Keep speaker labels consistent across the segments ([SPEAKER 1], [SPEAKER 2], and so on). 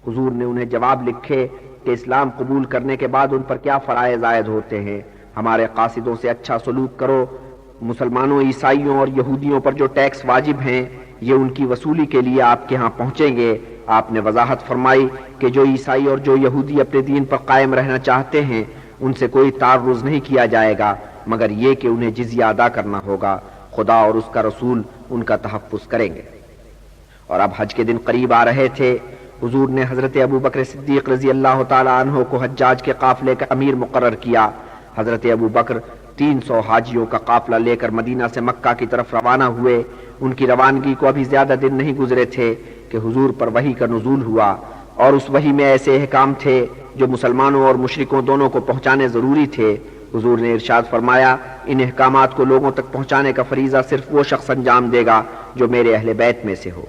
[SPEAKER 1] حضور نے انہیں جواب لکھے کہ اسلام قبول کرنے کے بعد ان پر کیا فرائض عائد ہوتے ہیں۔ ہمارے قاصدوں سے اچھا سلوک کرو۔ مسلمانوں، عیسائیوں اور یہودیوں پر جو ٹیکس واجب ہیں یہ ان کی وصولی کے لیے آپ کے ہاں پہنچیں گے۔ آپ نے وضاحت فرمائی کہ جو عیسائی اور جو یہودی اپنے دین پر قائم رہنا چاہتے ہیں ان سے کوئی تعرض نہیں کیا جائے گا مگر یہ کہ انہیں جزیہ ادا کرنا ہوگا۔ خدا اور اس کا رسول ان کا تحفظ کریں گے۔ اور اب حج کے دن قریب آ رہے تھے۔ حضور نے حضرت ابو بکر صدیق رضی اللہ تعالی عنہ کو حجاج کے قافلے کا امیر مقرر کیا۔ حضرت ابو بکر 300 حاجیوں کا قافلہ لے کر مدینہ سے مکہ کی طرف روانہ ہوئے۔ ان کی روانگی کو ابھی زیادہ دن نہیں گزرے تھے کہ حضور پر وحی کا نزول ہوا، اور اس وحی میں ایسے احکام تھے جو مسلمانوں اور مشرکوں دونوں کو پہنچانے ضروری تھے۔ حضور نے ارشاد فرمایا، ان احکامات کو لوگوں تک پہنچانے کا فریضہ صرف وہ شخص انجام دے گا جو میرے اہل بیت میں سے ہو۔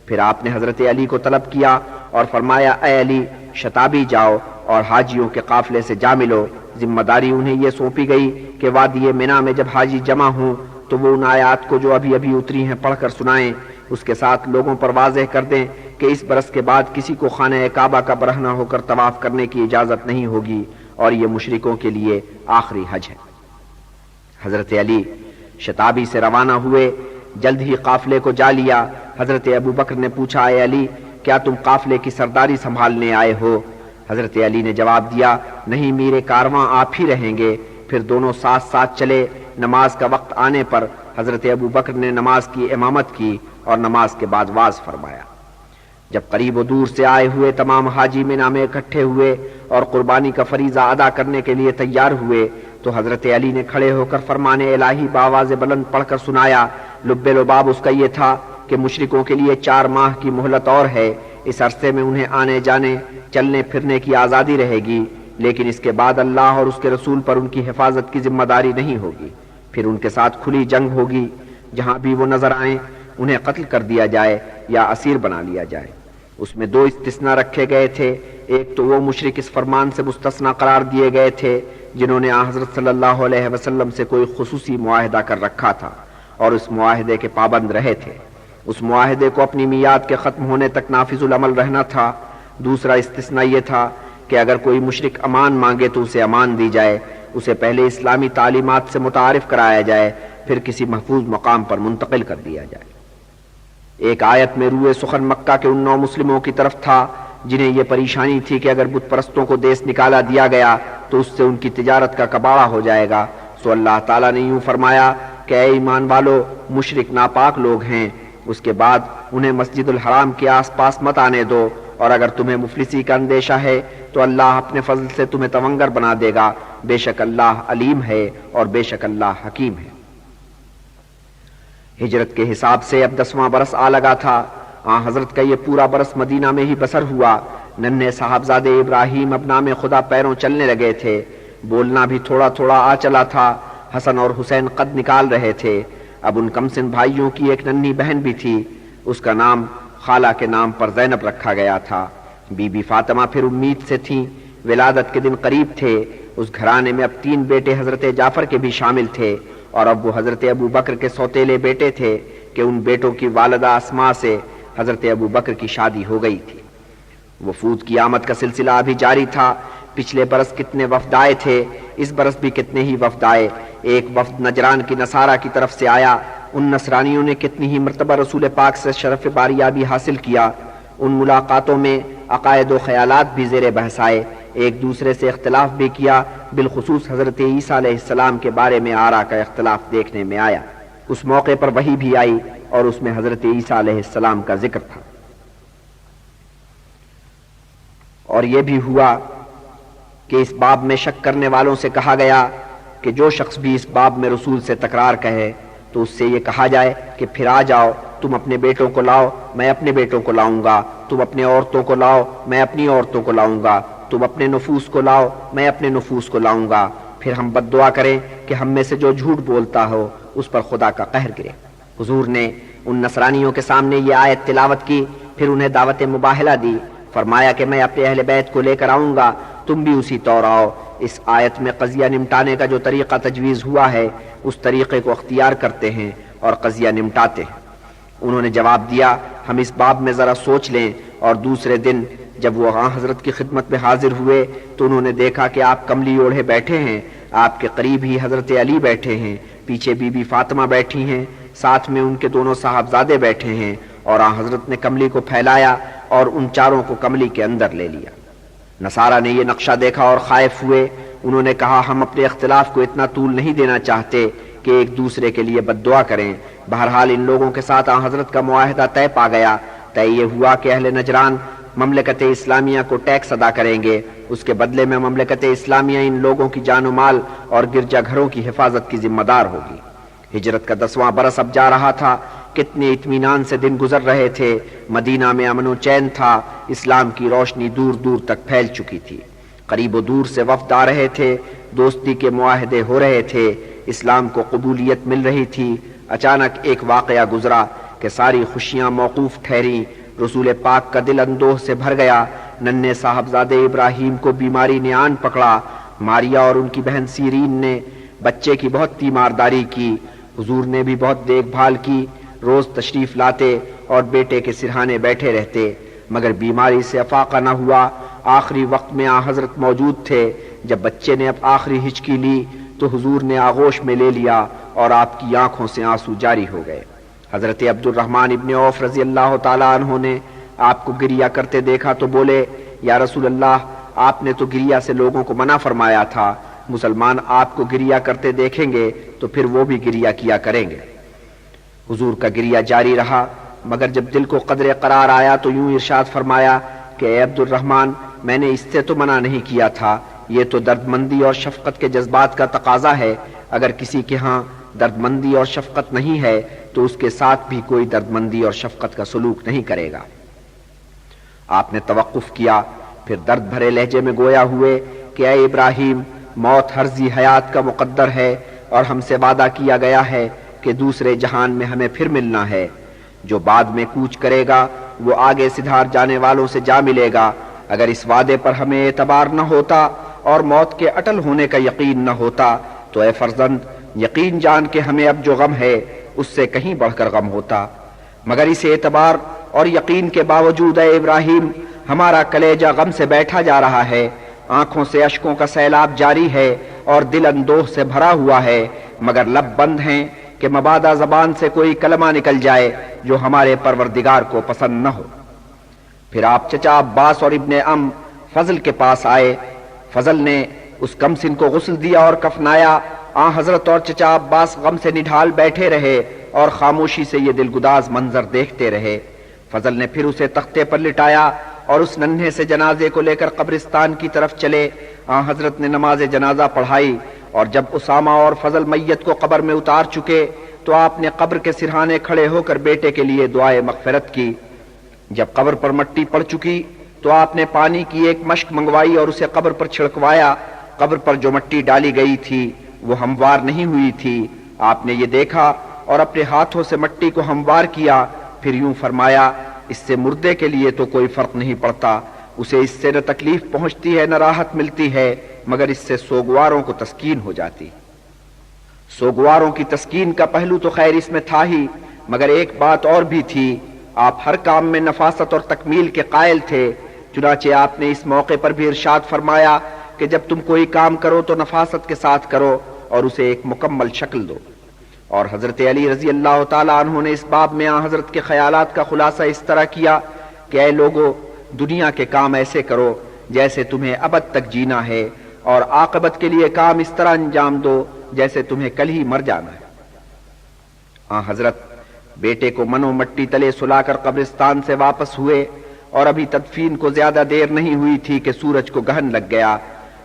[SPEAKER 1] پھر آپ نے حضرت علی کو طلب کیا اور فرمایا، اے علی، شتابی جاؤ اور حاجیوں کے قافلے سے جا ملو۔ ذمہ داری انہیں یہ سونپی گئی کہ وادی منی میں جب حاجی جمع ہوں تو وہ ان آیات کو جو ابھی ابھی اتری ہیں پڑھ کر سنائیں۔ اس کے ساتھ لوگوں پر واضح کر دیں کہ اس برس کے بعد کسی کو خانہ کعبہ کا برہنہ ہو کر طواف کرنے کی اجازت نہیں ہوگی اور یہ مشرکوں کے لیے آخری حج ہے۔ حضرت علی شتابی سے روانہ ہوئے، جلد ہی قافلے کو جا لیا۔ حضرت ابو بکر نے پوچھا، اے علی، کیا تم قافلے کی سرداری سنبھالنے آئے ہو؟ حضرت علی نے جواب دیا، نہیں، میرے کارواں آپ ہی رہیں گے۔ پھر دونوں ساتھ ساتھ چلے۔ نماز کا وقت آنے پر حضرت ابو بکر نے نماز کی امامت کی اور نماز کے بعد واز فرمایا۔ جب قریب و دور سے آئے ہوئے تمام حاجی منی میں اکٹھے ہوئے اور قربانی کا فریضہ ادا کرنے کے لیے تیار ہوئے تو حضرت علی نے کھڑے ہو کر فرمان الہی بآواز بلند پڑھ کر سنایا۔ لب لباب اس کا یہ تھا کہ مشرکوں کے لیے 4 ماہ کی مہلت اور ہے۔ اس عرصے میں انہیں آنے جانے، چلنے پھرنے کی آزادی رہے گی، لیکن اس کے بعد اللہ اور اس کے رسول پر ان کی حفاظت کی ذمہ داری نہیں ہوگی۔ پھر ان کے ساتھ کھلی جنگ ہوگی، جہاں بھی وہ نظر آئیں انہیں قتل کر دیا جائے یا اسیر بنا لیا جائے۔ اس میں 2 استثناء رکھے گئے تھے۔ ایک تو وہ مشرک اس فرمان سے مستثنی قرار دیے گئے تھے جنہوں نے حضرت صلی اللہ علیہ وسلم سے کوئی خصوصی معاہدہ کر رکھا تھا اور اس معاہدے کے پابند رہے تھے۔ اس معاہدے کو اپنی میعاد کے ختم ہونے تک نافذ العمل رہنا تھا۔ دوسرا استثناء یہ تھا کہ اگر کوئی مشرک امان مانگے تو اسے امان دی جائے، اسے پہلے اسلامی تعلیمات سے متعارف کرایا جائے، پھر کسی محفوظ مقام پر منتقل کر دیا جائے۔ ایک آیت میں روئے سخن مکہ کے ان 9 مسلموں کی طرف تھا جنہیں یہ پریشانی تھی کہ اگر بت پرستوں کو دیس نکالا دیا گیا تو اس سے ان کی تجارت کا کباڑہ ہو جائے گا۔ سو اللہ تعالیٰ نے یوں فرمایا کہ اے ایمان والو، مشرک ناپاک لوگ ہیں، اس کے بعد انہیں مسجد الحرام کے آس پاس مت آنے دو، اور اگر تمہیں مفلسی کا اندیشہ ہے تو اللہ اپنے فضل سے تمہیں تونگر بنا دے گا۔ بے شک اللہ علیم ہے اور بے شک اللہ حکیم ہے۔ ہجرت کے حساب سے اب 10واں برس آ لگا تھا۔ حضرت کا یہ پورا برس مدینہ میں ہی بسر ہوا۔ ننھے صاحبزادے ابراہیم اب نام خدا پیروں چلنے لگے تھے، بولنا بھی تھوڑا تھوڑا آ چلا تھا۔ حسن اور حسین قد نکال رہے تھے۔ اب ان کمسن بھائیوں کی ایک ننھی بہن بھی تھی، اس کا نام خالہ کے نام پر زینب رکھا گیا تھا۔ بی بی فاطمہ پھر امید سے تھیں، ولادت کے دن قریب تھے۔ اس گھرانے میں اب 3 بیٹے حضرت جعفر کے بھی شامل تھے، اور اب وہ حضرت ابو بکر کے سوتیلے بیٹے تھے کہ ان بیٹوں کی والدہ اسماء سے حضرت ابو بکر کی شادی ہو گئی تھی۔ وفود کی آمد کا سلسلہ ابھی جاری تھا۔ پچھلے برس کتنے وفد آئے تھے، اس برس بھی کتنے ہی وفد آئے۔ ایک وفد نجران کی نصارہ کی طرف سے آیا۔ ان نصرانیوں نے کتنی ہی مرتبہ رسول پاک سے شرف باریابی حاصل کیا۔ ان ملاقاتوں میں عقائد و خیالات بھی زیر بحث آئے، ایک دوسرے سے اختلاف بھی کیا، بالخصوص حضرت عیسیٰ علیہ السلام کے بارے میں آراء کا اختلاف دیکھنے میں آیا۔ اس موقع پر وحی بھی آئی اور اس میں حضرت عیسیٰ علیہ السلام کا ذکر تھا۔ اور یہ بھی ہوا کہ اس باب میں شک کرنے والوں سے کہا گیا کہ جو شخص بھی اس باب میں رسول سے تکرار کہے تو اس سے یہ کہا جائے کہ پھر آ جاؤ، تم اپنے بیٹوں کو لاؤ، میں اپنے بیٹوں کو لاؤں گا، تم اپنے عورتوں کو لاؤ، میں اپنی عورتوں کو لاؤں گا، تم اپنے نفوس کو لاؤ، میں اپنے نفوس کو لاؤں گا، پھر ہم بد دعا کریں کہ ہم میں سے جو جھوٹ بولتا ہو اس پر خدا کا قہر گرے۔ حضور نے ان نصرانیوں کے سامنے یہ آیت تلاوت کی، پھر انہیں دعوت مباہلہ دی، فرمایا کہ میں اپنے اہل بیت کو لے کر آؤں گا، تم بھی اسی طور آؤ۔ اس آیت میں قضیہ نمٹانے کا جو طریقہ تجویز ہوا ہے اس طریقے کو اختیار کرتے ہیں اور قضیہ نمٹاتے ہیں۔ انہوں نے جواب دیا، ہم اس باب میں ذرا سوچ لیں اور دوسرے دن جب وہ آن حضرت کی خدمت میں حاضر ہوئے تو انہوں نے دیکھا کہ آپ کملی اوڑھے بیٹھے ہیں، آپ کے قریب ہی حضرت علی بیٹھے ہیں، پیچھے بی بی فاطمہ بیٹھی ہیں، ساتھ میں ان کے دونوں صاحبزادے بیٹھے ہیں، اور آن حضرت نے کملی کو پھیلایا اور ان چاروں کو کملی کے اندر لے لیا۔ نصارہ نے یہ نقشہ دیکھا اور خائف ہوئے۔ انہوں نے کہا ہم اپنے اختلاف کو اتنا طول نہیں دینا چاہتے کہ ایک دوسرے کے لیے بد دعا کریں۔ بہرحال ان لوگوں کے ساتھ آن حضرت کا معاہدہ طے پا گیا۔ طے یہ ہوا کہ اہل نجران مملکت اسلامیہ کو ٹیکس ادا کریں گے، اس کے بدلے میں مملکت اسلامیہ ان لوگوں کی جان و مال اور گرجا گھروں کی حفاظت کی ذمہ دار ہوگی۔ ہجرت کا 10واں برس اب جا رہا تھا۔ کتنے اطمینان سے دن گزر رہے تھے۔ مدینہ میں امن و چین تھا، اسلام کی روشنی دور دور تک پھیل چکی تھی۔ قریب و دور سے وفد آ رہے تھے، دوستی کے معاہدے ہو رہے تھے، اسلام کو قبولیت مل رہی تھی۔ اچانک ایک واقعہ گزرا کہ ساری خوشیاں موقوف ٹھہریں۔ رسول پاک کا دل اندوہ سے بھر گیا۔ ننھے صاحبزادے ابراہیم کو بیماری نے آن پکڑا۔ ماریا اور ان کی بہن سیرین نے بچے کی بہت تیمارداری کی۔ حضور نے بھی بہت دیکھ بھال کی، روز تشریف لاتے اور بیٹے کے سرہانے بیٹھے رہتے، مگر بیماری سے افاقہ نہ ہوا۔ آخری وقت میں آن حضرت موجود تھے۔ جب بچے نے اب آخری ہچکی لی تو حضور نے آغوش میں لے لیا اور آپ کی آنکھوں سے آنسو جاری ہو گئے۔ حضرت عبد الرحمن ابن عوف رضی اللہ تعالیٰ عنہ نے آپ کو گریہ کرتے دیکھا تو بولے یا رسول اللہ، آپ نے تو گریہ سے لوگوں کو منع فرمایا تھا، مسلمان آپ کو گریہ کرتے دیکھیں گے تو پھر وہ بھی گریہ کیا کریں گے۔ حضور کا گریہ جاری رہا، مگر جب دل کو قدر قرار آیا تو یوں ارشاد فرمایا کہ اے عبد الرحمن، میں نے اس سے تو منع نہیں کیا تھا، یہ تو دردمندی اور شفقت کے جذبات کا تقاضا ہے۔ اگر کسی کے ہاں دردمندی اور شفقت نہیں ہے تو اس کے ساتھ بھی کوئی دردمندی اور شفقت کا سلوک نہیں کرے گا۔ آپ نے توقف کیا، پھر درد بھرے لہجے میں گویا ہوئے کہ اے ابراہیم، موت ہر ذی حیات کا مقدر ہے اور ہم سے وعدہ کیا گیا ہے کہ دوسرے جہان میں ہمیں پھر ملنا ہے۔ جو بعد میں کوچ کرے گا وہ آگے سدھار جانے والوں سے جا ملے گا۔ اگر اس وعدے پر ہمیں اعتبار نہ ہوتا اور موت کے اٹل ہونے کا یقین نہ ہوتا تو اے فرزند، یقین جان کہ ہمیں اب جو غم ہے اس سے کہیں بڑھ کر غم ہوتا۔ مگر اس اعتبار اور یقین کے باوجود اے ابراہیم، ہمارا کلیجہ غم سے بیٹھا جا رہا ہے، آنکھوں سے اشکوں کا سیلاب جاری ہے اور دل اندوہ سے بھرا ہوا ہے، مگر لب بند ہیں کہ مبادا زبان سے کوئی کلمہ نکل جائے جو ہمارے پروردگار کو پسند نہ ہو۔ پھر آپ چچا عباس اور ابن ام فضل کے پاس آئے۔ فضل نے اس کمسن کو غسل دیا اور کفنایا۔ آن حضرت اور چچا عباس غم سے نڈھال بیٹھے رہے اور خاموشی سے یہ دلگداز منظر دیکھتے رہے۔ فضل نے پھر اسے تختے پر لٹایا اور اس ننھے سے جنازے کو لے کر قبرستان کی طرف چلے۔ آن حضرت نے نماز جنازہ پڑھائی اور جب اسامہ اور فضل میت کو قبر میں اتار چکے تو آپ نے قبر کے سرہانے کھڑے ہو کر بیٹے کے لیے دعائے مغفرت کی۔ جب قبر پر مٹی پڑ چکی تو آپ نے پانی کی ایک مشک منگوائی اور اسے قبر پر چھڑکوایا۔ قبر پر جو مٹی ڈالی گئی تھی وہ ہموار نہیں ہوئی تھی۔ آپ نے یہ دیکھا اور اپنے ہاتھوں سے مٹی کو ہموار کیا، پھر یوں فرمایا اس سے مردے کے لیے تو کوئی فرق نہیں پڑتا، اسے اس سے نہ تکلیف پہنچتی ہے نہ راحت ملتی ہے، مگر اس سے سوگواروں کو تسکین ہو جاتی۔ سوگواروں کی تسکین کا پہلو تو خیر اس میں تھا ہی، مگر ایک بات اور بھی تھی، آپ ہر کام میں نفاست اور تکمیل کے قائل تھے۔ چنانچہ آپ نے اس موقع پر بھی ارشاد فرمایا کہ جب تم کوئی کام کرو تو نفاست کے ساتھ کرو اور اسے ایک مکمل شکل دو۔ اور حضرت علی رضی اللہ تعالیٰ عنہ نے اس باب میں آن حضرت کے خیالات کا خلاصہ اس طرح کیا کہ اے لوگو، دنیا کے کام ایسے کرو جیسے تمہیں ابد تک جینا ہے، اور عاقبت کے لیے کام اس طرح انجام دو جیسے تمہیں کل ہی مر جانا ہے۔ آن حضرت بیٹے کو منو مٹی تلے سلا کر قبرستان سے واپس ہوئے اور ابھی تدفین کو زیادہ دیر نہیں ہوئی تھی کہ سورج کو گہن لگ گیا۔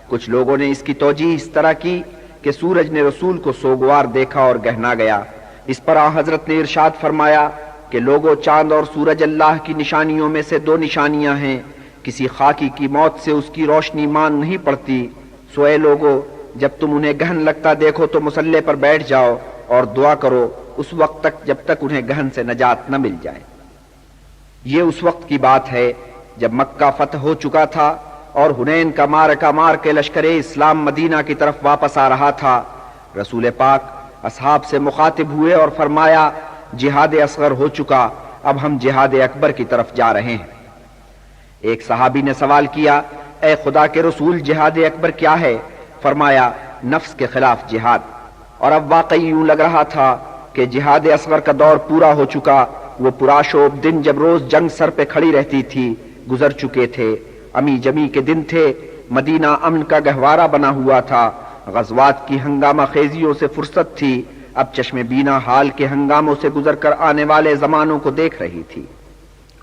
[SPEAKER 1] کچھ لوگوں نے اس کی توجیہ اس طرح کی کہ سورج نے رسول کو سوگوار دیکھا اور گہنا گیا۔ اس پر آن حضرت نے ارشاد فرمایا کہ لوگوں، چاند اور سورج اللہ کی نشانیوں میں سے دو نشانیاں ہیں، کسی خاکی کی موت سے اس کی روشنی مان نہیں پڑتی۔ سو اے لوگوں، جب تم انہیں گہن لگتا دیکھو تو مصلے پر بیٹھ جاؤ اور دعا کرو اس وقت تک جب تک انہیں گہن سے نجات نہ مل جائے۔ یہ اس وقت کی بات ہے جب مکہ فتح ہو چکا تھا اور حنین کا معرکہ مار کے لشکر اسلام مدینہ کی طرف واپس آ رہا تھا۔ رسول پاک اصحاب سے مخاطب ہوئے اور فرمایا جہاد اصغر ہو چکا، اب ہم جہاد اکبر کی طرف جا رہے ہیں۔ ایک صحابی نے سوال کیا، اے خدا کے رسول، جہاد اکبر کیا ہے؟ فرمایا، نفس کے خلاف جہاد۔ اور اب واقعی یوں لگ رہا تھا کہ جہاد اصغر کا دور پورا ہو چکا۔ وہ پراشوب دن جب روز جنگ سر پہ کھڑی رہتی تھی گزر چکے تھے۔ امی جمی کے دن تھے، مدینہ امن کا گہوارہ بنا ہوا تھا، غزوات کی ہنگامہ خیزیوں سے فرصت تھی۔ اب چشم بینا حال کے ہنگاموں سے گزر کر آنے والے زمانوں کو دیکھ رہی تھی،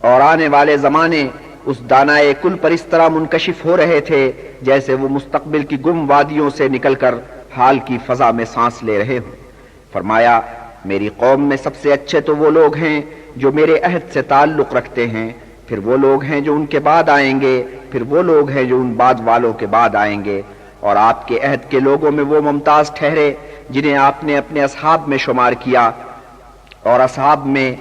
[SPEAKER 1] اور آنے والے زمانے اس دانائے کل پر اس طرح منکشف ہو رہے تھے جیسے وہ مستقبل کی گم وادیوں سے نکل کر حال کی فضا میں سانس لے رہے ہوں۔ فرمایا، میری قوم میں سب سے اچھے تو وہ لوگ ہیں جو میرے عہد سے تعلق رکھتے ہیں، پھر وہ لوگ ہیں جو ان کے بعد آئیں گے، پھر وہ لوگ ہیں جو ان بعد والوں کے بعد آئیں گے، اور آپ کے عہد کے لوگوں میں وہ ممتاز ٹھہرے جنہیں آپ نے اپنے اصحاب میں شمار کیا، اور اصحاب میں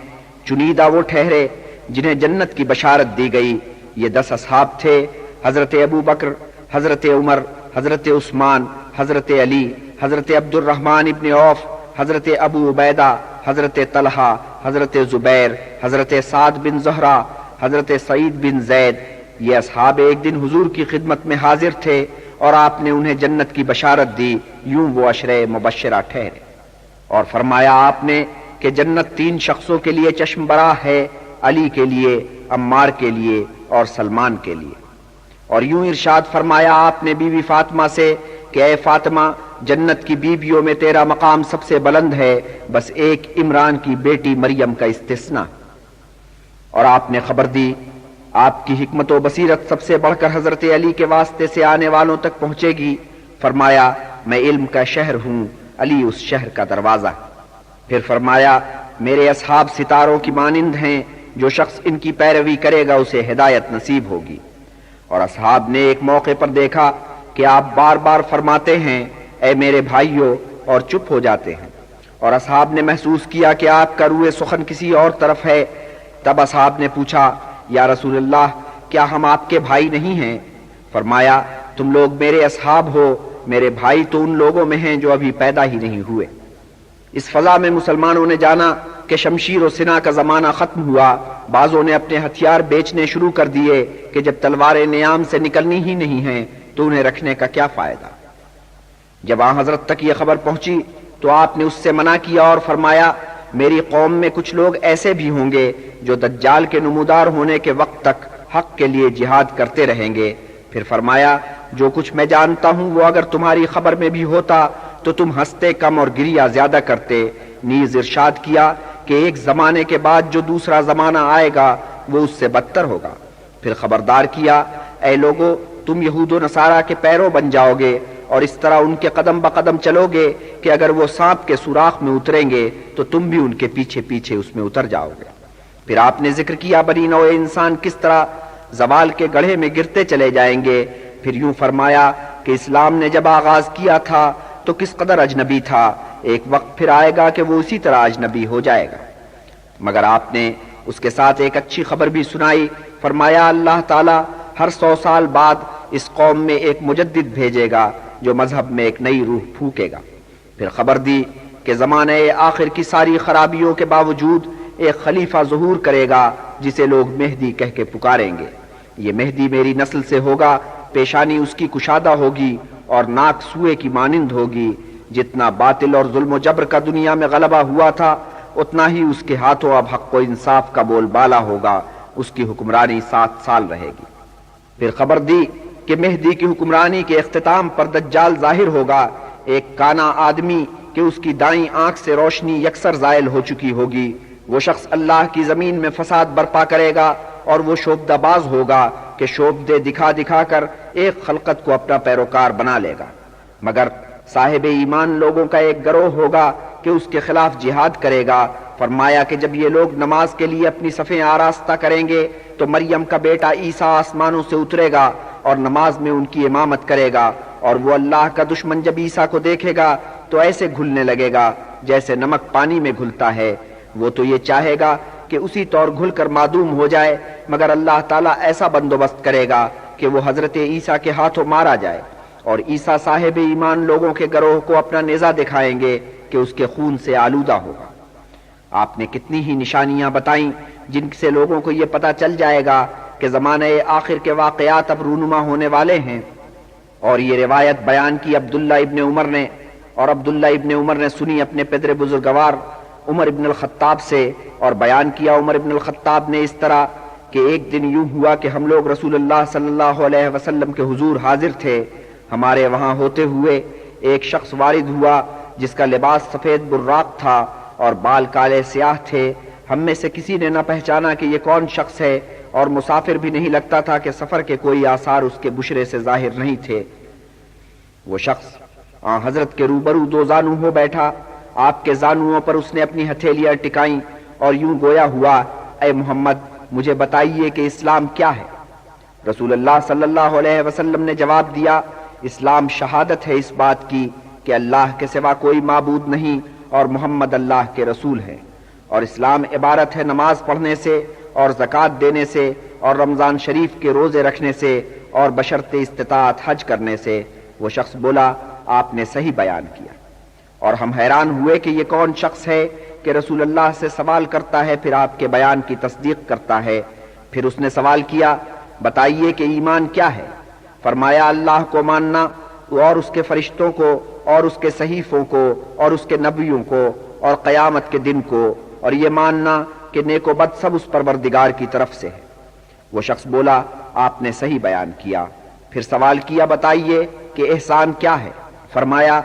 [SPEAKER 1] چنیدہ وہ ٹھہرے جنہیں جنت کی بشارت دی گئی۔ یہ 10 اصحاب تھے، حضرت ابو بکر، حضرت عمر، حضرت عثمان، حضرت علی، حضرت عبد الرحمن ابن عوف، حضرت ابو عبیدہ، حضرت طلحہ، حضرت زبیر، حضرت سعد بن زہرہ، حضرت سعید بن زید۔ یہ اصحاب ایک دن حضور کی خدمت میں حاضر تھے اور آپ نے انہیں جنت کی بشارت دی، یوں وہ عشرہ مبشرہ ٹھہرے۔ اور فرمایا آپ نے کہ جنت 3 شخصوں کے لیے چشم براہ ہے، علی کے لیے، عمار کے لیے اور سلمان کے لیے۔ اور یوں ارشاد فرمایا آپ نے بیوی فاطمہ سے کہ اے فاطمہ، جنت کی بیویوں میں تیرا مقام سب سے بلند ہے، بس ایک عمران کی بیٹی مریم کا استثناء۔ اور آپ نے خبر دی آپ کی حکمت و بصیرت سب سے بڑھ کر حضرت علی کے واسطے سے آنے والوں تک پہنچے گی۔ فرمایا، میں علم کا شہر ہوں، علی اس شہر کا دروازہ۔ پھر فرمایا، میرے اصحاب ستاروں کی مانند ہیں، جو شخص ان کی پیروی کرے گا اسے ہدایت نصیب ہوگی۔ اور اصحاب نے ایک موقع پر دیکھا کہ آپ بار بار فرماتے ہیں، اے میرے بھائیو، اور چپ ہو جاتے ہیں، اور اصحاب نے محسوس کیا کہ آپ کا روئے سخن کسی اور طرف ہے۔ تب اصحاب نے پوچھا، یا رسول اللہ، کیا ہم آپ کے بھائی نہیں ہیں؟ فرمایا، تم لوگ میرے اصحاب ہو، میرے بھائی تو ان لوگوں میں ہیں جو ابھی پیدا ہی نہیں ہوئے۔ اس فضا میں مسلمانوں نے جانا کہ شمشیر و سنا کا زمانہ ختم ہوا۔ بعضوں نے اپنے ہتھیار بیچنے شروع کر دیے کہ جب تلواریں نیام سے نکلنی ہی نہیں ہیں تو انہیں رکھنے کا کیا فائدہ۔ جب آن حضرت تک یہ خبر پہنچی تو آپ نے اس سے منع کیا اور فرمایا، میری قوم میں کچھ لوگ ایسے بھی ہوں گے جو دجال کے نمودار ہونے کے وقت تک حق کے لیے جہاد کرتے رہیں گے۔ پھر فرمایا، جو کچھ میں جانتا ہوں وہ اگر تمہاری خبر میں بھی ہوتا تو تم ہنستے کم اور گریہ زیادہ کرتے۔ نیز ارشاد کیا کہ ایک زمانے کے بعد جو دوسرا زمانہ آئے گا وہ اس سے بدتر ہوگا۔ پھر خبردار کیا، اے لوگو، تم یہود و نصارہ کے پیرو بن جاؤ گے اور اس طرح ان کے قدم بقدم چلو گے کہ اگر وہ سانپ کے سوراخ میں اتریں گے تو تم بھی ان کے پیچھے پیچھے اس میں اتر جاؤ گے۔ پھر آپ نے ذکر کیا بنی نوع انسان کس طرح زوال کے گڑھے میں گرتے چلے جائیں گے۔ پھر یوں فرمایا کہ اسلام نے جب آغاز کیا تھا تو کس قدر اجنبی تھا، ایک وقت پھر آئے گا کہ وہ اسی طرح اجنبی ہو جائے گا۔ مگر آپ نے اس کے ساتھ ایک اچھی خبر بھی سنائی۔ فرمایا، اللہ تعالی ہر 100 سال بعد اس قوم میں ایک مجدد بھیجے گا جو مذہب میں ایک نئی روح پھونکے گا۔ پھر خبر دی کہ زمانے آخر کی ساری خرابیوں کے باوجود ایک خلیفہ ظہور کرے گا جسے لوگ مہدی کہہ کے پکاریں گے۔ یہ مہدی میری نسل سے ہوگا، پیشانی اس کی کشادہ ہوگی اور ناک سوئے کی مانند ہوگی۔ جتنا باطل اور ظلم و جبر کا دنیا میں غلبہ ہوا تھا اتنا ہی اس کے ہاتھوں اب حق و انصاف کا بول بالا ہوگا۔ اس کی حکمرانی 7 سال رہے گی۔ پھر خبر دی کہ مہدی کی حکمرانی کے اختتام پر دجال ظاہر ہوگا، ایک کانا آدمی کہ اس کی دائیں آنکھ سے روشنی یکسر زائل ہو چکی ہوگی۔ وہ شخص اللہ کی زمین میں فساد برپا کرے گا اور وہ شوبدہ باز ہوگا کہ شوبدے دکھا دکھا کر ایک خلقت کو اپنا پیروکار بنا لے گا۔ مگر صاحب ایمان لوگوں کا ایک گروہ ہوگا کہ اس کے خلاف جہاد کرے گا۔ فرمایا کہ جب یہ لوگ نماز کے لیے اپنی صفیں آراستہ کریں گے تو مریم کا بیٹا عیسیٰ آسمانوں سے اترے گا اور نماز میں ان کی امامت کرے گا، اور وہ اللہ کا دشمن جب عیسیٰ کو دیکھے گا تو ایسے گھلنے لگے گا جیسے نمک پانی میں گھلتا ہے۔ وہ تو یہ چاہے گا کہ اسی طور گھل کر معدوم ہو جائے، مگر اللہ تعالیٰ ایسا بندوبست کرے گا کہ وہ حضرت عیسیٰ کے ہاتھوں مارا جائے، اور عیسیٰ صاحب ایمان لوگوں کے گروہ کو اپنا نیزہ دکھائیں گے کہ اس کے خون سے آلودہ ہوگا۔ آپ نے کتنی ہی نشانیاں بتائیں جن سے لوگوں کو یہ پتہ چل جائے گا کہ زمانہ آخر کے واقعات اب رونما ہونے والے ہیں۔ اور یہ روایت بیان کی عبداللہ ابن عمر نے، اور عبداللہ ابن عمر نے سنی اپنے پدر بزرگوار عمر ابن الخطاب سے، اور بیان کیا عمر ابن الخطاب نے اس طرح کہ ایک دن یوں ہوا کہ ہم لوگ رسول اللہ صلی اللہ علیہ وسلم کے حضور حاضر تھے۔ ہمارے وہاں ہوتے ہوئے ایک شخص وارد ہوا جس کا لباس سفید براق تھا اور بال کالے سیاہ تھے۔ ہم میں سے کسی نے نہ پہچانا کہ یہ کون شخص ہے، اور مسافر بھی نہیں لگتا تھا کہ سفر کے کوئی آثار اس کے بشرے سے ظاہر نہیں تھے۔ وہ شخص حضرت کے روبرو دو زانو ہو بیٹھا، آپ کے زانوؤں پر اس نے اپنی ہتھیلیاں ٹکائیں اور یوں گویا ہوا، اے محمد مجھے بتائیے کہ اسلام کیا ہے؟ رسول اللہ صلی اللہ علیہ وسلم نے جواب دیا، اسلام شہادت ہے اس بات کی کہ اللہ کے سوا کوئی معبود نہیں اور محمد اللہ کے رسول ہے، اور اسلام عبارت ہے نماز پڑھنے سے اور زکوٰۃ دینے سے اور رمضان شریف کے روزے رکھنے سے اور بشرط استطاعت حج کرنے سے۔ وہ شخص بولا، آپ نے صحیح بیان کیا۔ اور ہم حیران ہوئے کہ یہ کون شخص ہے کہ رسول اللہ سے سوال کرتا ہے پھر آپ کے بیان کی تصدیق کرتا ہے۔ پھر اس نے سوال کیا، بتائیے کہ ایمان کیا ہے؟ فرمایا، اللہ کو ماننا اور اس کے فرشتوں کو اور اس کے صحیفوں کو اور اس کے نبیوں کو اور قیامت کے دن کو، اور یہ ماننا کہ نیک و بد سب اس پروردگار کی طرف سے ہے۔ وہ شخص بولا، آپ نے صحیح بیان کیا۔ پھر سوال کیا، بتائیے کہ احسان کیا ہے؟ فرمایا،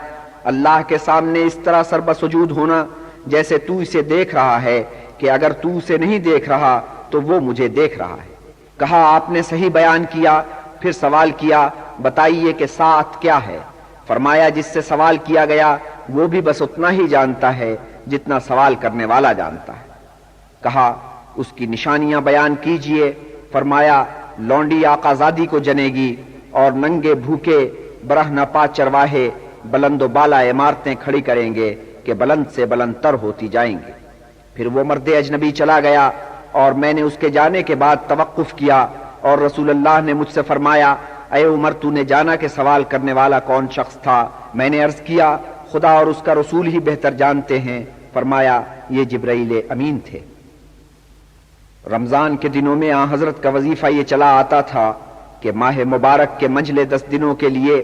[SPEAKER 1] اللہ کے سامنے اس طرح سر بسجود ہونا جیسے تو اسے دیکھ رہا ہے کہ اگر تو اسے نہیں دیکھ رہا تو وہ مجھے دیکھ رہا ہے۔ کہا، آپ نے صحیح بیان کیا۔ پھر سوال کیا، بتائیے کہ ساعت کیا ہے؟ فرمایا، جس سے سوال کیا گیا وہ بھی بس اتنا ہی جانتا ہے جتنا سوال کرنے والا جانتا ہے۔ کہا، اس کی نشانیاں بیان کیجئے۔ فرمایا، لونڈی آقازادی کو جنے گی اور ننگے بھوکے برہنہ پا چرواہے بلند و بالا عمارتیں کھڑی کریں گے کہ بلند سے بلند تر ہوتی جائیں گے۔ پھر وہ مرد اجنبی چلا گیا اور میں نے اس کے جانے کے بعد توقف کیا، اور رسول اللہ نے مجھ سے فرمایا، اے عمر تو نے جانا کہ سوال کرنے والا کون شخص تھا؟ میں نے عرض کیا، خدا اور اس کا رسول ہی بہتر جانتے ہیں۔ فرمایا، یہ جبرائیل امین تھے۔ رمضان کے دنوں میں حضرت کا وظیفہ یہ چلا آتا تھا کہ ماہ مبارک کے منجلے 10 دنوں کے لیے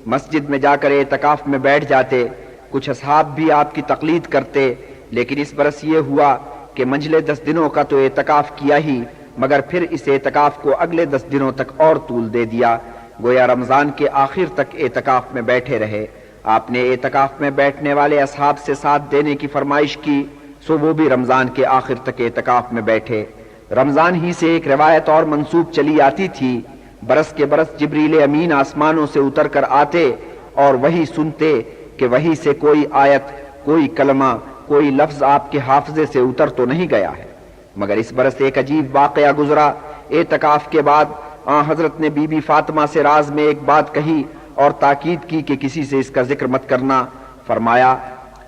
[SPEAKER 1] مسجد میں جا کر اعتکاف میں بیٹھ جاتے۔ کچھ اصحاب بھی آپ کی تقلید کرتے، لیکن اس برس یہ ہوا کہ منجلے 10 دنوں کا تو اعتکاف کیا ہی، مگر پھر اس اعتکاف کو اگلے 10 دنوں تک اور طول دے دیا، گویا رمضان کے آخر تک اعتکاف میں بیٹھے رہے۔ آپ نے اعتکاف میں بیٹھنے والے اصحاب سے ساتھ دینے کی فرمائش کی، سو وہ بھی رمضان کے آخر تک اعتکاف میں بیٹھے۔ رمضان ہی سے ایک روایت اور منسوب چلی آتی تھی، برس کے برس جبریل امین آسمانوں سے اتر کر آتے اور وہی سنتے کہ وہی سے کوئی آیت، کوئی کلمہ، کوئی لفظ آپ کے حافظے سے اتر تو نہیں گیا ہے۔ مگر اس برس ایک عجیب واقعہ گزرا۔ اعتکاف کے بعد حضرت نے بی بی فاطمہ سے راز میں ایک بات کہی اور تاکید کی کہ کسی سے اس کا ذکر مت کرنا۔ فرمایا،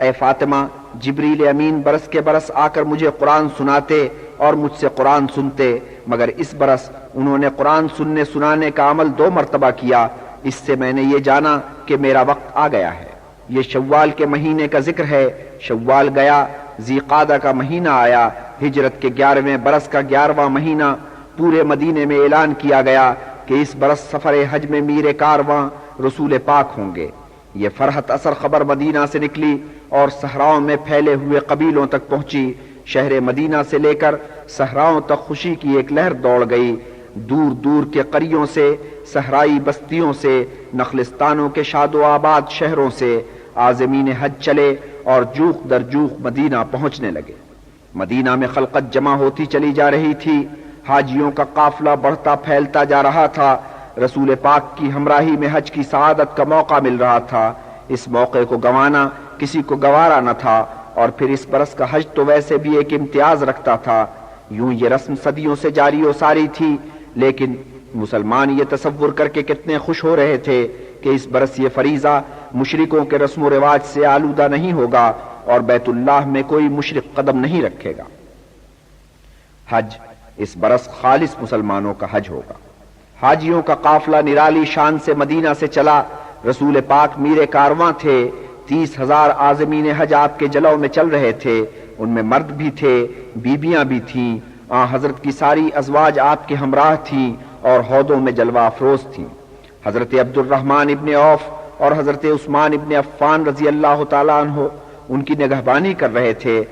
[SPEAKER 1] اے فاطمہ، جبریل امین برس کے برس آ کر مجھے قرآن سناتے اور مجھ سے قرآن سنتے، مگر اس برس انہوں نے قرآن سننے سنانے کا عمل 2 مرتبہ کیا۔ اس سے میں نے یہ جانا کہ میرا وقت آ گیا ہے۔ یہ شوال کے مہینے کا ذکر ہے۔ شوال گیا، ذی قعدہ کا مہینہ آیا، ہجرت کے 11ویں برس کا 11واں مہینہ۔ پورے مدینے میں اعلان کیا گیا کہ اس برس سفر حج میں میر کارواں رسول پاک ہوں گے۔ یہ فرحت اثر خبر مدینہ سے نکلی اور صحراؤں میں پھیلے ہوئے قبیلوں تک پہنچی۔ شہر مدینہ سے لے کر صحراؤں تک خوشی کی ایک لہر دوڑ گئی۔ دور دور کے قریوں سے، صحرائی بستیوں سے، نخلستانوں کے شاد و آباد شہروں سے عازمین حج چلے اور جوخ در جوخ مدینہ پہنچنے لگے۔ مدینہ میں خلقت جمع ہوتی چلی جا رہی تھی، حاجیوں کا قافلہ بڑھتا پھیلتا جا رہا تھا۔ رسول پاک کی ہمراہی میں حج کی سعادت کا موقع مل رہا تھا۔ اس موقع کو گنوانا کسی کو گوارا نہ تھا، اور پھر اس برس کا حج تو ویسے بھی ایک امتیاز رکھتا تھا۔ یوں یہ رسم صدیوں سے جاری و ساری تھی، لیکن مسلمان یہ تصور کر کے کتنے خوش ہو رہے تھے کہ اس برس یہ فریضہ مشرکوں کے رسم و رواج سے آلودہ نہیں ہوگا اور بیت اللہ میں کوئی مشرک قدم نہیں رکھے گا۔ حج اس برس خالص مسلمانوں کا حج ہوگا۔ حاجیوں کا قافلہ نرالی شان سے مدینہ سے چلا۔ رسول پاک میر کارواں تھے۔ 30,000 عازمین حج آپ کے جلو میں چل رہے تھے۔ ان میں مرد بھی تھے، بیبیاں بھی تھیں، حضرت کی ساری ازواج آپ کے ہمراہ تھیں اور حوضوں میں جلوہ افروز تھیں۔ حضرت عبد الرحمن ابن عوف اور حضرت عثمان ابن عفان رضی اللہ تعالیٰ عنہ ان کی نگہبانی کر رہے تھے۔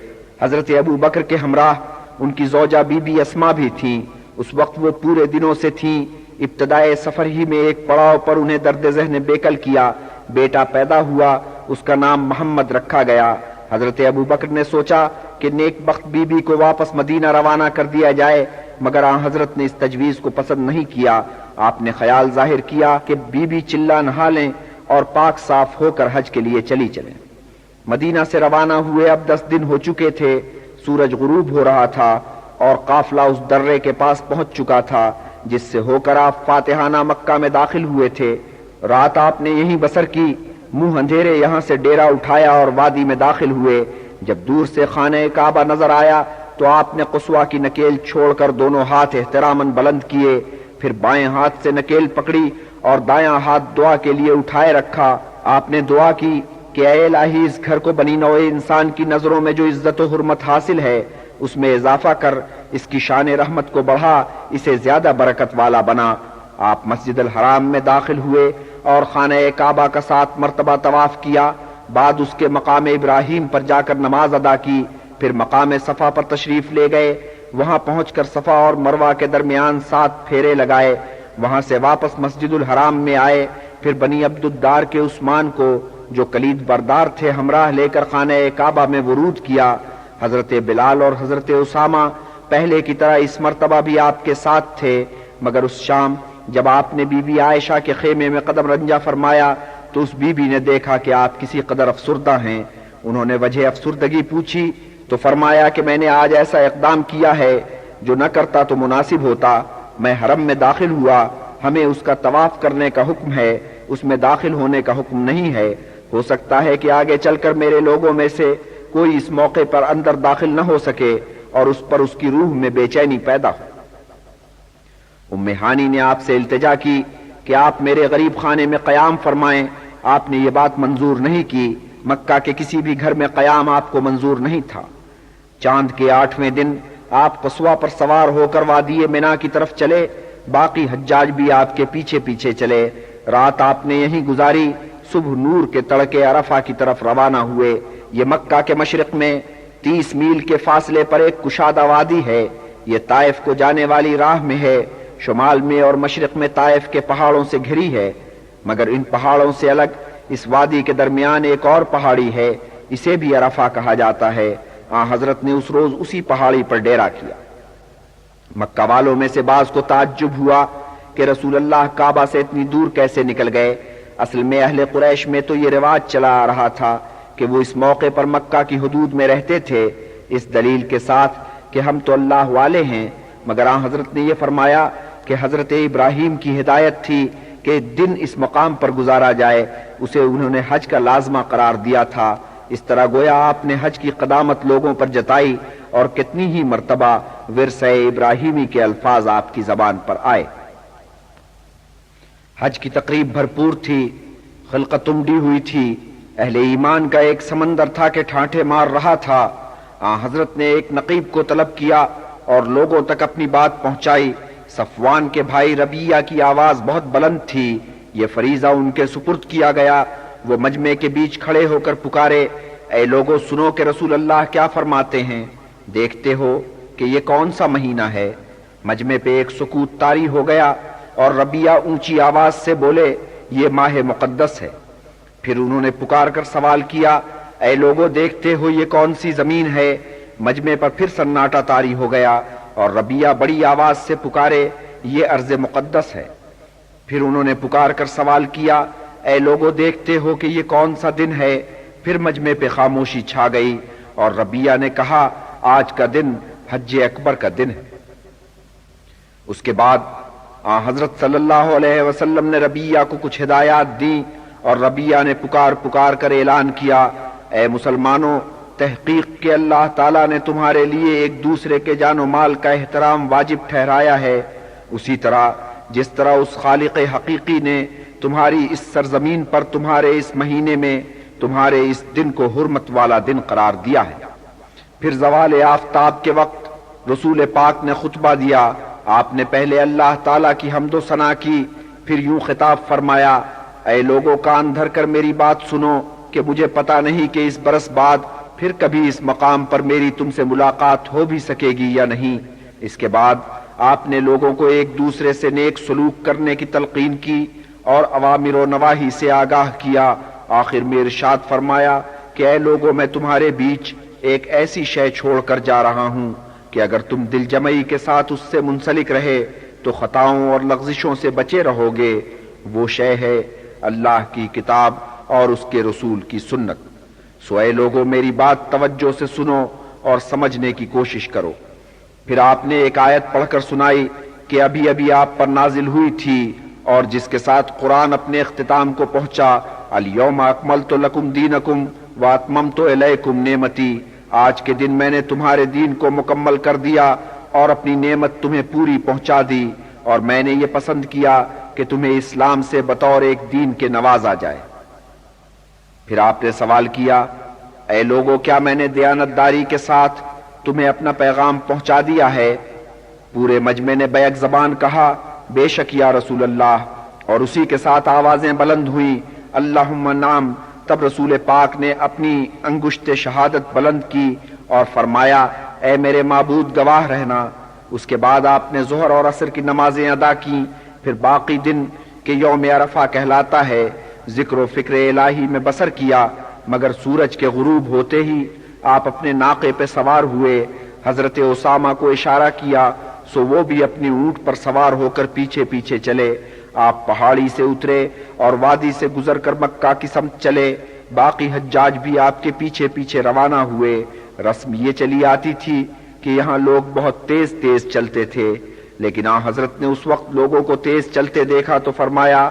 [SPEAKER 1] حضرت ابو بکر کے ہمراہ ان کی زوجہ بی بی اسما بھی تھیں۔ اس وقت وہ پورے دنوں سے تھیں۔ ابتدائے سفر ہی میں ایک پڑاؤ پر انہیں درد ذہن بیکل کیا، بیٹا پیدا ہوا، اس کا نام محمد رکھا گیا۔ حضرت ابو بکر نے سوچا کہ نیک بخت بی بی کو واپس مدینہ روانہ کر دیا جائے، مگر آن حضرت نے اس تجویز کو پسند نہیں کیا۔ آپ نے خیال ظاہر کیا کہ بی بی چلہ نہا لیں اور پاک صاف ہو کر حج کے لیے چلی چلیں۔ مدینہ سے روانہ ہوئے اب 10 دن ہو چکے تھے، سورج غروب ہو رہا تھا اور قافلہ اس درے کے پاس پہنچ چکا تھا جس سے ہو کر آپ فاتحانہ مکہ میں داخل ہوئے تھے۔ رات آپ نے یہیں بسر کی، منہ اندھیرے یہاں سے ڈیرا اٹھایا اور وادی میں داخل ہوئے۔ جب دور سے خانہ کعبہ نظر آیا تو آپ نے قصوہ کی نکیل چھوڑ کر دونوں ہاتھ احتراماً بلند کیے، پھر بائیں ہاتھ سے نکیل پکڑی اور دایاں ہاتھ دعا کے لیے اٹھائے رکھا۔ آپ نے دعا کی کہ اے الہی، اس گھر کو بنی نوع انسان کی نظروں میں جو عزت و حرمت حاصل ہے اس میں اضافہ کر، اس کی شان رحمت کو بڑھا، اسے زیادہ برکت والا بنا۔ آپ مسجد الحرام میں داخل ہوئے اور خانہ کعبہ کا 7 مرتبہ طواف کیا، بعد اس کے مقام ابراہیم پر جا کر نماز ادا کی، پھر مقام صفا پر تشریف لے گئے۔ وہاں پہنچ کر صفا اور مروہ کے درمیان 7 پھیرے لگائے، وہاں سے واپس مسجد الحرام میں آئے، پھر بنی عبد الدار کے عثمان کو جو کلید بردار تھے ہمراہ لے کر خانہ کعبہ میں ورود کیا۔ حضرت بلال اور حضرت اسامہ پہلے کی طرح اس مرتبہ بھی آپ کے ساتھ تھے، مگر اس شام جب آپ نے بی بی عائشہ کے خیمے میں قدم رنجہ فرمایا تو اس بی بی نے دیکھا کہ آپ کسی قدر افسردہ ہیں۔ انہوں نے وجہ افسردگی پوچھی تو فرمایا کہ میں نے آج ایسا اقدام کیا ہے جو نہ کرتا تو مناسب ہوتا۔ میں حرم میں داخل ہوا، ہمیں اس کا طواف کرنے کا حکم ہے، اس میں داخل ہونے کا حکم نہیں ہے۔ ہو سکتا ہے کہ آگے چل کر میرے لوگوں میں سے کوئی اس موقع پر اندر داخل نہ ہو سکے اور اس پر اس کی روح میں بے چینی پیدا ہو۔ ام ہانی نے آپ سے التجا کی کہ آپ میرے غریب خانے میں قیام فرمائیں۔ آپ نے یہ بات منظور نہیں کی، مکہ کے کسی بھی گھر میں قیام آپ کو منظور نہیں تھا۔ چاند کے 8ویں دن آپ قصوہ پر سوار ہو کر وادی منا کی طرف چلے، باقی حجاج بھی آپ کے پیچھے پیچھے چلے۔ رات آپ نے یہیں گزاری، صبح نور کے تڑکے عرفہ کی طرف روانہ ہوئے۔ یہ مکہ کے مشرق میں 30 میل کے فاصلے پر ایک کشادہ وادی ہے، یہ طائف کو جانے والی راہ میں ہے۔ شمال میں اور مشرق میں طائف کے پہاڑوں سے گھری ہے، مگر ان پہاڑوں سے الگ اس وادی کے درمیان ایک اور پہاڑی ہے، اسے بھی عرفہ کہا جاتا ہے۔ حضرت نے اس روز اسی پہاڑی پر ڈیرا کیا۔ مکہ والوں میں سے بعض کو تعجب ہوا کہ رسول اللہ کعبہ سے اتنی دور کیسے نکل گئے۔ اصل میں اہل قریش میں تو یہ رواج چلا آ رہا تھا کہ وہ اس موقع پر مکہ کی حدود میں رہتے تھے، اس دلیل کے ساتھ کہ ہم تو اللہ والے ہیں، مگر حضرت نے یہ فرمایا کہ حضرت ابراہیم کی ہدایت تھی کہ دن اس مقام پر گزارا جائے، اسے انہوں نے حج کا لازمہ قرار دیا تھا۔ اس طرح گویا آپ نے حج کی قدامت لوگوں پر جتائی اور کتنی ہی مرتبہ ورثہ ابراہیمی کے الفاظ آپ کی زبان پر آئے۔ حج کی تقریب بھرپور تھی، خلقت امڈی ہوئی تھی، اہل ایمان کا ایک سمندر تھا کہ ٹھانٹے مار رہا تھا۔ حضرت نے ایک نقیب کو طلب کیا اور لوگوں تک اپنی بات پہنچائی۔ صفوان کے بھائی ربیہ کی آواز بہت بلند تھی، یہ فریضہ ان کے سپرد کیا گیا۔ وہ مجمع کے بیچ کھڑے ہو کر پکارے، اے لوگوں سنو کہ رسول اللہ کیا فرماتے ہیں، دیکھتے ہو کہ یہ کون سا مہینہ ہے؟ مجمع پہ ایک سکوت طاری ہو گیا اور ربیہ اونچی آواز سے بولے، یہ ماہ مقدس ہے۔ پھر انہوں نے پکار کر سوال کیا، اے لوگوں دیکھتے ہو یہ کون سی زمین ہے؟ مجمع پر پھر سناٹا طاری ہو گیا اور ربیہ بڑی آواز سے پکارے، یہ ارض مقدس ہے۔ پھر انہوں نے پکار کر سوال کیا، اے لوگوں دیکھتے ہو کہ یہ کون سا دن ہے؟ پھر مجمع پہ خاموشی چھا گئی اور ربیہ نے کہا، آج کا دن حج اکبر کا دن ہے۔ اس کے بعد حضرت صلی اللہ علیہ وسلم نے ربیہ کو کچھ ہدایات دیں اور ربیہ نے پکار پکار کر اعلان کیا، اے مسلمانوں، تحقیق کہ اللہ تعالیٰ نے تمہارے لیے ایک دوسرے کے جان و مال کا احترام واجب ٹھہرایا ہے، اسی طرح جس طرح اس خالق حقیقی نے تمہاری اس سرزمین پر تمہارے اس مہینے میں تمہارے اس دن کو حرمت والا دن قرار دیا ہے۔ پھر زوال آفتاب کے وقت رسول پاک نے خطبہ دیا، آپ نے پہلے اللہ تعالیٰ کی حمد و ثنا کی، پھر یوں خطاب فرمایا، اے لوگوں کان دھر کر میری بات سنو کہ مجھے پتا نہیں کہ اس برس بعد پھر کبھی اس مقام پر میری تم سے ملاقات ہو بھی سکے گی یا نہیں۔ اس کے بعد آپ نے لوگوں کو ایک دوسرے سے نیک سلوک کرنے کی تلقین کی اور اوامر و نواہی سے آگاہ کیا۔ آخر میں ارشاد فرمایا کہ اے لوگوں، میں تمہارے بیچ ایک ایسی شے چھوڑ کر جا رہا ہوں کہ اگر تم دل جمعی کے ساتھ اس سے منسلک رہے تو خطاؤں اور لغزشوں سے بچے رہو گے۔ وہ شے ہے اللہ کی کتاب اور اس کے رسول کی سنت۔ سو اے لوگوں، میری بات توجہ سے سنو اور سمجھنے کی کوشش کرو۔ پھر آپ نے ایک آیت پڑھ کر سنائی کہ ابھی ابھی آپ پر نازل ہوئی تھی اور جس کے ساتھ قرآن اپنے اختتام کو پہنچا، الیوم اکملت لکم دینکم واتممت علیکم نعمتی، آج کے دن میں نے تمہارے دین کو مکمل کر دیا اور اپنی نعمت تمہیں پوری پہنچا دی، اور میں نے یہ پسند کیا کہ تمہیں اسلام سے بطور ایک دین کے نوازا جائے۔ پھر آپ نے سوال کیا، اے لوگوں، کیا میں نے دیانت داری کے ساتھ تمہیں اپنا پیغام پہنچا دیا ہے؟ پورے مجمع نے بیک زبان کہا، بے شک یا رسول اللہ، اور اسی کے ساتھ آوازیں بلند ہوئیں، اللہم نعم۔ تب رسول پاک نے اپنی انگشت شہادت بلند کی اور فرمایا، اے میرے معبود گواہ رہنا۔ اس کے بعد آپ نے ظہر اور عصر کی نمازیں ادا کیں، پھر باقی دن کہ یوم عرفہ کہلاتا ہے ذکر و فکر الہی میں بسر کیا، مگر سورج کے غروب ہوتے ہی آپ اپنے ناقے پہ سوار ہوئے۔ حضرت اسامہ کو اشارہ کیا، سو وہ بھی اپنی اونٹ پر سوار ہو کر پیچھے پیچھے چلے۔ آپ پہاڑی سے اترے اور وادی سے گزر کر مکہ کی سمت چلے۔ باقی حجاج بھی آپ کے پیچھے پیچھے روانہ ہوئے۔ رسم یہ چلی آتی تھی کہ یہاں لوگ بہت تیز تیز چلتے تھے، لیکن حضرت نے اس وقت لوگوں کو تیز چلتے دیکھا تو فرمایا،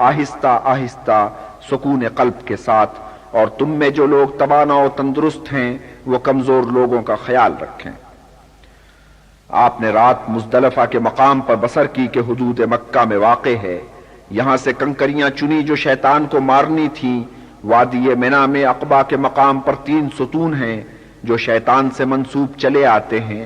[SPEAKER 1] آہستہ آہستہ سکون قلب کے ساتھ، اور تم میں جو لوگ توانا و تندرست ہیں وہ کمزور لوگوں کا خیال رکھیں۔ آپ نے رات مزدلفہ کے مقام پر بسر کی کہ حدود مکہ میں واقع ہے۔ یہاں سے کنکریاں چنی جو شیطان کو مارنی تھیں۔ وادی منی میں عقبہ کے مقام پر 3 ستون ہیں جو شیطان سے منسوب چلے آتے ہیں۔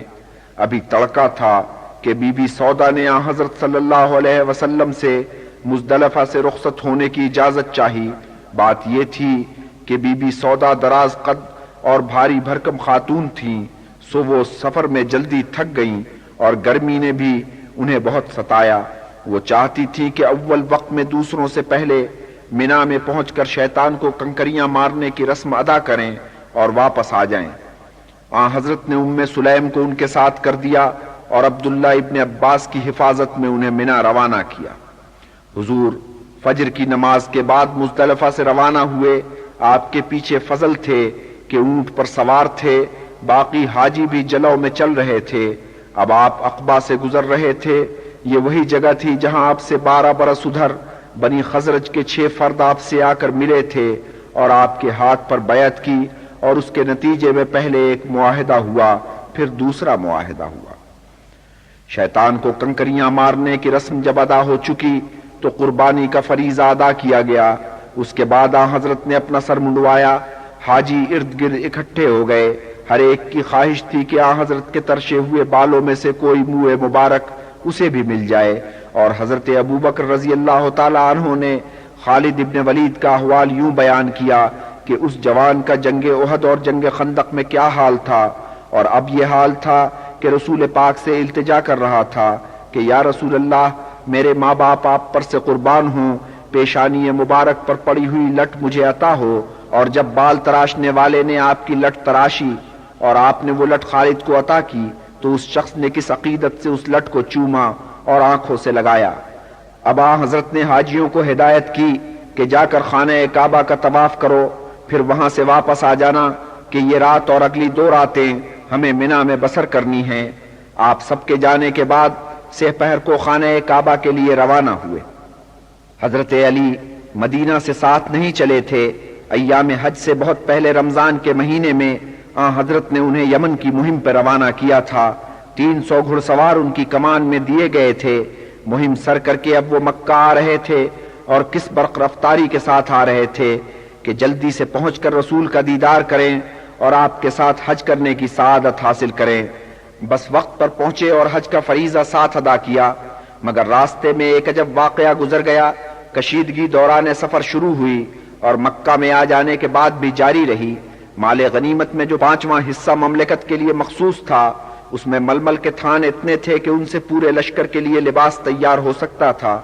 [SPEAKER 1] ابھی تڑکا تھا کہ بی بی سودا نے حضرت صلی اللہ علیہ وسلم سے مزدلفہ سے رخصت ہونے کی اجازت چاہی۔ بات یہ تھی کہ بی بی سودا دراز قد اور بھاری بھرکم خاتون تھیں، سو وہ سفر میں جلدی تھک گئیں اور گرمی نے بھی انہیں بہت ستایا۔ وہ چاہتی تھی کہ اول وقت میں دوسروں سے پہلے منی میں پہنچ کر شیطان کو کنکریاں مارنے کی رسم ادا کریں اور واپس آ جائیں۔ حضرت نے سلیم کو ان کے ساتھ کر دیا اور عبداللہ ابن عباس کی حفاظت میں انہیں منی روانہ کیا۔ حضور فجر کی نماز کے بعد مزدلفہ سے روانہ ہوئے۔ آپ کے پیچھے فضل تھے کہ اونٹ پر سوار تھے، باقی حاجی بھی جلو میں چل رہے تھے۔ اب آپ عقبہ سے گزر رہے تھے۔ یہ وہی جگہ تھی جہاں آپ سے 12 برس ادھر بنی خزرج کے 6 فرد آپ سے آ کر ملے تھے اور آپ کے ہاتھ پر بیعت کی، اور اس کے نتیجے میں پہلے ایک معاہدہ ہوا، پھر دوسرا معاہدہ ہوا۔ شیطان کو کنکریاں مارنے کی رسم جب ادا ہو چکی تو قربانی کا فریضہ ادا کیا گیا۔ اس کے بعد حضرت نے اپنا سر منڈوایا۔ حاجی ارد گرد اکٹھے ہو گئے۔ ہر ایک کی خواہش تھی کہ حضرت کے ترشے ہوئے بالوں میں سے کوئی منہ مبارک اسے بھی مل جائے، اور حضرت ابوبکر رضی اللہ تعالی عنہ نے خالد ابن ولید کا احوال یوں بیان کیا کہ اس جوان کا جنگ احد اور جنگ خندق میں کیا حال تھا، اور اب یہ حال تھا کہ رسول پاک سے التجا کر رہا تھا کہ یا رسول اللہ، میرے ماں باپ آپ پر سے قربان ہوں، پیشانی مبارک پر پڑی ہوئی لٹ مجھے عطا ہو۔ اور جب بال تراشنے والے نے آپ کی لٹ تراشی اور آپ نے وہ لٹ خالد کو عطا کی تو اس شخص نے کس عقیدت سے اس لٹ کو چوما اور آنکھوں سے لگایا۔ اب حضرت نے حاجیوں کو ہدایت کی کہ جا کر خانہ کعبہ کا طواف کرو، پھر وہاں سے واپس آ جانا کہ یہ رات اور اگلی 2 راتیں ہمیں منی میں بسر کرنی ہیں۔ آپ سب کے جانے کے بعد سپہر کو خانہ کعبہ کے لیے روانہ ہوئے۔ حضرت علی مدینہ سے ساتھ نہیں چلے تھے۔ ایام حج سے بہت پہلے رمضان کے مہینے میں حضرت نے انہیں یمن کی مہم پر روانہ کیا تھا۔ 300 گھڑ سوار ان کی کمان میں دیے گئے تھے۔ مہم سر کر کے اب وہ مکہ آ رہے تھے، اور کس برق رفتاری کے ساتھ آ رہے تھے کہ جلدی سے پہنچ کر رسول کا دیدار کریں اور آپ کے ساتھ حج کرنے کی سعادت حاصل کریں۔ بس وقت پر پہنچے اور حج کا فریضہ ساتھ ادا کیا، مگر راستے میں ایک عجب واقعہ گزر گیا۔ کشیدگی دوران سفر شروع ہوئی اور مکہ میں آ جانے کے بعد بھی جاری رہی۔ مال غنیمت میں جو 5واں حصہ مملکت کے لیے مخصوص تھا، اس میں ململ کے تھان اتنے تھے کہ ان سے پورے لشکر کے لیے لباس تیار ہو سکتا تھا،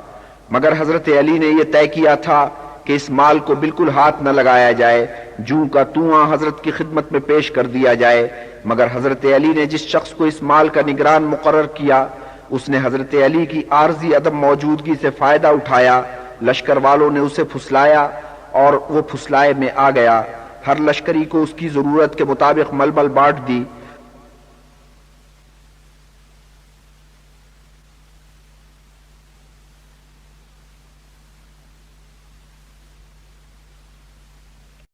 [SPEAKER 1] مگر حضرت علی نے یہ طے کیا تھا کہ اس مال کو بالکل ہاتھ نہ لگایا جائے، جوں کا تواں حضرت کی خدمت میں پیش کر دیا جائے۔ مگر حضرت علی نے جس شخص کو اس مال کا نگران مقرر کیا، اس نے حضرت علی کی عارضی عدم موجودگی سے فائدہ اٹھایا۔ لشکر والوں نے اسے پھسلایا اور وہ پھسلائے میں آ گیا۔ ہر لشکری کو اس کی ضرورت کے مطابق ململ بانٹ دی۔